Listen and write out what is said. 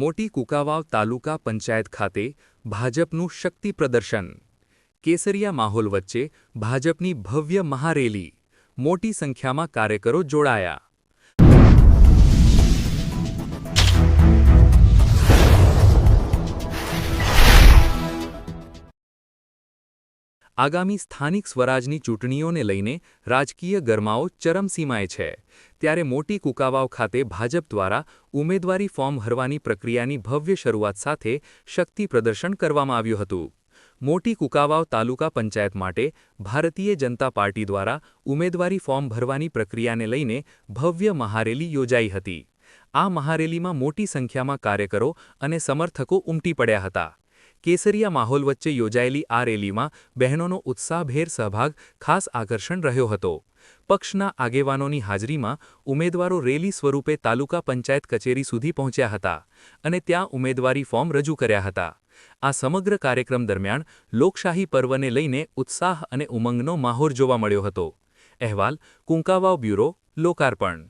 મોટી કુકાવાવ તાલુકા પંચાયત ખાતે ભાજપનું શક્તિ પ્રદર્શન કેસરિયા માહોલ વચ્ચે ભાજપની ભવ્ય મહારેલી મોટી સંખ્યામાં કાર્યકરો જોડાયા આગામી સ્થાનિક સ્વરાજની ચૂંટણીઓને લઈને રાજકીય ગરમાવો ચરમસીમાએ છે ત્યારે મોટી કુકાવાવ ખાતે ભાજપ દ્વારા ઉમેદવારી ફોર્મ ભરવાની પ્રક્રિયાની ભવ્ય શરૂઆત સાથે શક્તિ પ્રદર્શન કરવામાં આવ્યું હતું મોટી કુકાવાવ તાલુકા પંચાયત માટે ભારતીય જનતા પાર્ટી દ્વારા ઉમેદવારી ફોર્મ ભરવાની પ્રક્રિયાને લઈને ભવ્ય મહારેલી યોજાઈ હતી આ મહારેલીમાં મોટી સંખ્યામાં કાર્યકરો અને સમર્થકો ઉમટી પડ્યા હતા કેસરિયા માહોલ વચ્ચે યોજાયેલી આ રેલીમાં બહેનોનો ઉત્સાહભેર સહભાગ ખાસ આકર્ષણ રહ્યો હતો પક્ષના આગેવાનોની હાજરીમાં ઉમેદવારો રેલી સ્વરૂપે તાલુકા પંચાયત કચેરી સુધી પહોંચ્યા હતા અને ત્યાં ઉમેદવારી ફોર્મ રજૂ કર્યા હતા આ સમગ્ર કાર્યક્રમ દરમિયાન લોકશાહી પર્વને લઈને ઉત્સાહ અને ઉમંગનો માહોલ જોવા મળ્યો હતો અહેવાલ કુંકાવાવ બ્યુરો લોકાર્પણ